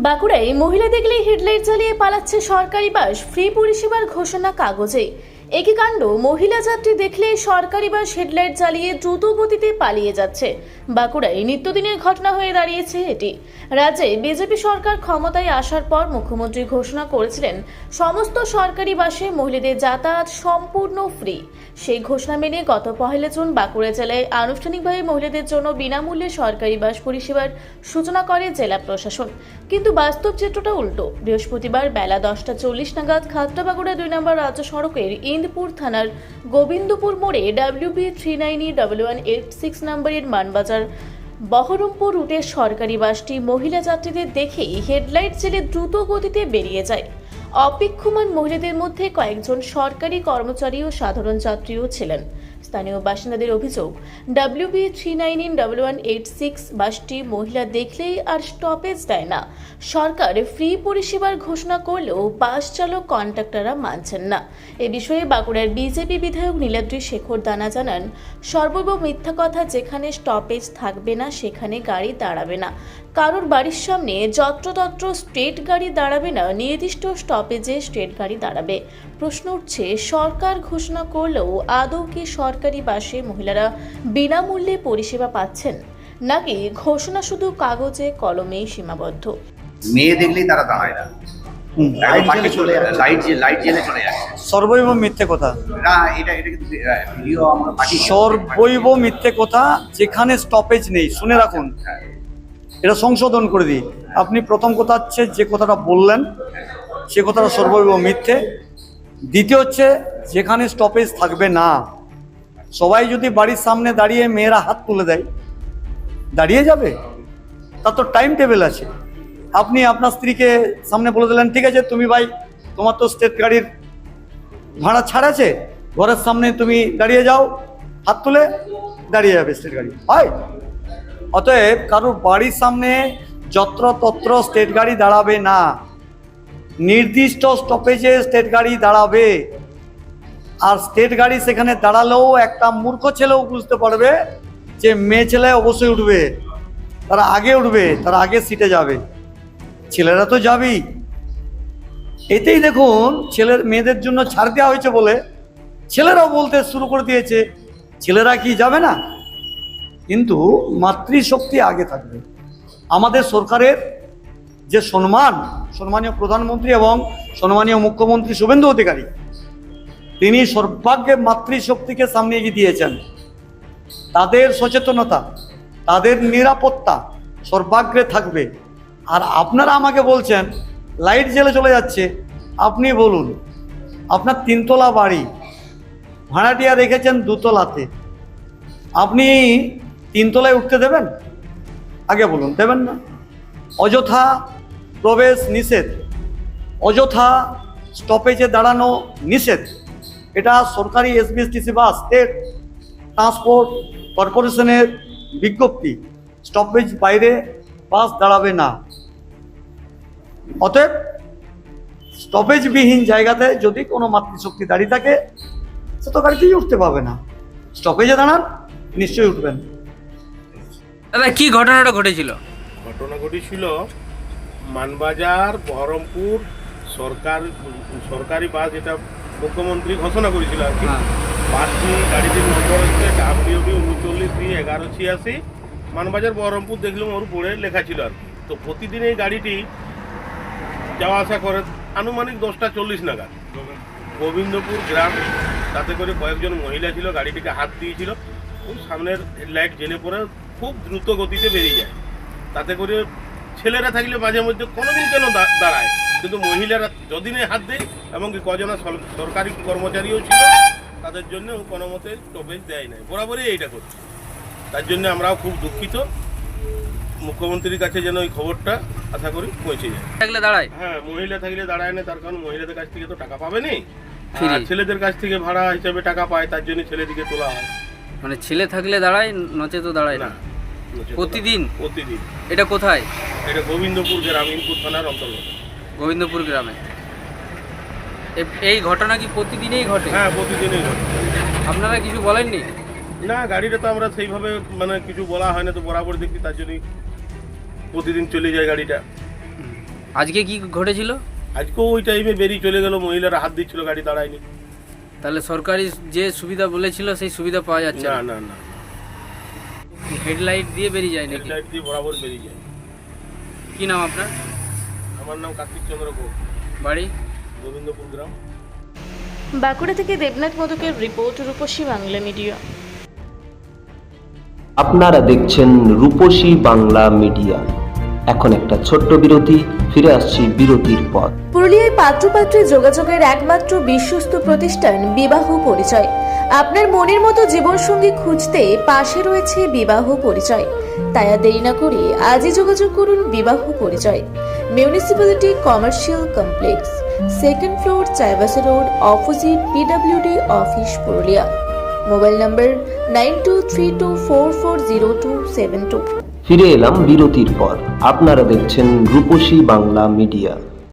বাঁকুড়ায় মহিলা দেখলেই হেডলাইট জ্বালিয়ে পালাচ্ছে সরকারি বাস, ফ্রি পরিষেবার ঘোষণা কাগজে। একই কাণ্ড, মহিলা যাত্রী দেখলে সরকারি বাস হেডলাইট জ্বালিয়ে দ্রুত গতিতে পালিয়ে যাচ্ছে। বাঁকুড়ায় নিত্যদিনের ঘটনা হয়ে দাঁড়িয়েছে এটি। রাজ্যে বিজেপি সরকার ক্ষমতায় আসার পর মুখ্যমন্ত্রী ঘোষণা করেছিলেন সমস্ত সরকারি বাসে মহিলাদের যাতায়াত সম্পূর্ণ ফ্রি। সেই ঘোষণা মেনে গত 1 জুন বাঁকুড়া জেলায় আনুষ্ঠানিকভাবে মহিলাদের জন্য বিনামূল্যে সরকারি বাস পরিষেবার সূচনা করে জেলা প্রশাসন। কিন্তু বাস্তব চিত্রটা উল্টো। বৃহস্পতিবার বেলা 10:40 নাগাদ খাতড়া বাঁকুড়া 2 নম্বর রাজ্য সড়কের ইন্দপুর থানার গোবিন্দপুর মোড়ে WB 39E1186 নম্বরের মানবাজার বহরমপুর রুটের সরকারি বাসটি মহিলা যাত্রীদের দেখেই হেডলাইট জ্বেলে দ্রুত গতিতে বেরিয়ে যায়। অপেক্ষমান মহিলাদের মধ্যে কয়েকজন সরকারি কর্মচারী ও সাধারণ যাত্রীও ছিলেন। স্থানীয় বাসিন্দাদের অভিযোগ, WB 39E1186 বাসটি মহিলা দেখলেই আর স্টপেজ দেয় না। সরকার ফ্রি পরিষেবার ঘোষণা করলেও বাস চালক কন্ডাক্টররা মানছেন না। এ বিষয়ে বাঁকুড়ার বিজেপি বিধায়ক নীলাদ্রি শেখর দানা জানান, সর্বৈব মিথ্যা কথা, যেখানে স্টপেজ থাকবে না সেখানে গাড়ি দাঁড়াবে না। কারোর বাড়ির সামনে যত্রতত্র স্ট্রেট গাড়ি দাঁড়াবে না, নির্দিষ্ট স্টপেজে স্ট্রেট গাড়ি দাঁড়াবে। প্রশ্ন উঠছে, সরকার ঘোষণা করলেও আদৌ কি সরকারি বাসে মহিলারা বিনামূল্যে পরিষেবা পাচ্ছেন, নাকি ঘোষণা শুধু কাগজে কলমেই সীমাবদ্ধ? মেয়ে দেখলেই তারা দাঁড়ায় না, লাইট জেলে চলে যায়। সর্বৈব মিথ্যে কথা, না এটা কিন্তু ভিডিও আমরা পাঠিয়েছি। সর্বৈব মিথ্যে কথা, যেখানে স্টপেজ নেই। শুনে রাখুন, এটা সংশোধন করে দিই। আপনি প্রথম কথা হচ্ছে যে কথাটা বললেন সে কথাটা সর্বৈব মিথ্যে। দ্বিতীয় হচ্ছে যেখানে স্টপেজ থাকবে না। সবাই যদি বাড়ির সামনে দাঁড়িয়ে মেয়েরা হাত তুলে দেয়, দাঁড়িয়ে যাবে? তার তো টাইম টেবিল আছে। আপনি আপনার স্ত্রীকে সামনে বলে দিলেন, ঠিক আছে তুমি ভাই, তোমার তো স্টেট গাড়ির ভাড়া ছাড় আছে, ঘরের সামনে তুমি দাঁড়িয়ে যাও, হাত তুলে দাঁড়িয়ে যাবে স্টেট গাড়ি, হয়? অতএব কারোর বাড়ির সামনে যত্রতত্র স্টেট গাড়ি দাঁড়াবে না, নির্দিষ্ট স্টপেজে স্টেট গাড়ি দাঁড়াবে। আর স্টেট গাড়ি সেখানে দাঁড়ালেও একটা মূর্খ ছেলেও বুঝতে পারবে যে মেয়ে ছেলে অবশ্যই উঠবে, তারা আগে উঠবে, তারা আগে সিটে যাবে। ছেলেরা তো যাবেই। এতেই দেখুন, ছেলের মেয়েদের জন্য ছাড় দেওয়া হয়েছে বলে ছেলেরাও বলতে শুরু করে দিয়েছে, ছেলেরা কি যাবে না? কিন্তু মাতৃশক্তি আগে থাকবে। আমাদের সরকারের যে সম্মানীয় প্রধানমন্ত্রী এবং সম্মানীয় মুখ্যমন্ত্রী শুভেন্দু অধিকারী, তিনি সর্বাগ্রে মাতৃশক্তিকে সামনে এগিয়ে দিয়েছেন। তাদের সচেতনতা, তাদের নিরাপত্তা সর্বাগ্রে থাকবে। আর আপনারা আমাকে বলছেন লাইট জেলে চলে যাচ্ছে। আপনি বলুন, আপনার 3 তলা বাড়ি, ভাড়াটিয়া রেখেছেন 2 তলাতে, আপনি 3 তলায় উঠতে দেবেন? আগে বলুন, দেবেন না। অযথা প্রবেশ নিষেধ, অযথা স্টপেজে দাঁড়ানো নিষেধ। এটা সরকারি SBSTC বাস, স্টেট ট্রান্সপোর্ট কর্পোরেশনের বিজ্ঞপ্তি, স্টপেজ বাইরে বাস দাঁড়াবে না। অতএব স্টপেজবিহীন জায়গাতে যদি কোনো মাতৃশক্তি দাঁড়িয়ে থাকে, সে তো গাড়িতেই উঠতে পাবে না। স্টপেজে দাঁড়ান, নিশ্চয়ই উঠবেন। দাদা, কি ঘটনাটা ঘটেছিল? ঘটনা ঘটেছিল মানবাজার বহরমপুর সরকারি বাস, যেটা মুখ্যমন্ত্রী ঘোষণা করেছিল আর কি। বাসটি গাড়িটির নম্বর হচ্ছে WB 39E1186, মানবাজার বহরমপুর। দেখলাম ওর উপরে লেখা ছিল আর কি। তো প্রতিদিন এই গাড়িটি যাওয়া আসা করে আনুমানিক 10:40 নাগাদ গোবিন্দপুর গ্রাম। তাতে করে কয়েকজন মহিলা ছিল, গাড়িটিকে হাত দিয়েছিল। ওই সামনের লাইট জেলে পড়ে খুব দ্রুত গতিতে বেরিয়ে যায়। তাতে করে ছেলেরা থাকলে মাঝে মধ্যে কোনোদিন কেন দাঁড়ায়, কিন্তু মহিলারা যদিনে হাত দেয়, এবং কি কজনা সরকারি কর্মচারীও ছিল, তাদের জন্য কোনো মতে স্টপেজ দেয় নাই, বরাবরই এইটা করছে। তার জন্য আমরাও খুব দুঃখিত। মুখ্যমন্ত্রীর কাছে যেন এই খবরটা আশা করি পৌঁছে যায়। থাকলে দাঁড়ায়? হ্যাঁ, মহিলা থাকলে দাঁড়ায় না, তার কারণ মহিলাদের কাছ থেকে তো টাকা পাবে নি, আর ছেলেদের কাছ থেকে ভাড়া হিসাবে টাকা পায়, তার জন্য ছেলেদিকে তোলা হয়। মানে ছেলে থাকলে দাঁড়ায়, নচে তো দাঁড়ায় না। প্রতিদিন? প্রতিদিন। এটা কোথায়? এটা গোবিন্দপুর গ্রাম, ইনপুর থানার অন্তর্গত গোবিন্দপুর গ্রামে। এই ঘটনা কি প্রতিদিনই ঘটে? হ্যাঁ, প্রতিদিনই ঘটে। আপনারা কিছু বলেননি? না, গাড়িটা তো আমরা সেইভাবে কিছু বলা হয় না, তো বরাবর দেখি, তার জন্যই প্রতিদিন চলে যায় গাড়িটা। আজকে কি ঘটেছিল? আজকেও ওই টাইমে বেরিয়ে চলে গেল, মহিলারা হাত দিচ্ছিল, গাড়ি দাঁড়ায়নি। তাহলে সরকারি যে সুবিধা বলেছিল সেই সুবিধা পাওয়া যাচ্ছে না না? না না, হেডলাইট দিয়ে বেরিয়ে যায় নাকি? লাইট দিয়ে বরাবর বেরিয়ে যায়। কি নাম আপনার? আমার নাম কার্তিক চন্দ্র গোপ, বাড়ি? গোবিন্দপুর গ্রাম। বাঁকুড়া থেকে দেবনাথ মোদকের রিপোর্ট, রূপসী বাংলা মিডিয়া। আপনারা দেখছেন রূপসী বাংলা মিডিয়া। এখন একটা ছোট্ট বিরতি, ফিরে আসছি বিরতির পর। পুরুলিয়ায় পাত্রপাত্রী যোগাযোগের একমাত্র বিশ্বস্ত প্রতিষ্ঠান বিবাহ পরিচয়। আপনার মনের মতো জীবনসঙ্গী খুঁজতে পাশে রয়েছে বিবাহ পরিচয়। তাই আর দেরি না করে আজই যোগাযোগ করুন বিবাহ পরিচয়। Municipality commercial complex, 2nd floor, Chaibasa road, opposite PWD office, Purulia. Mobile নম্বর 9232440272। ফিরে এলাম বিরতির পর। আপনারা দেখছেন রূপসী বাংলা মিডিয়া।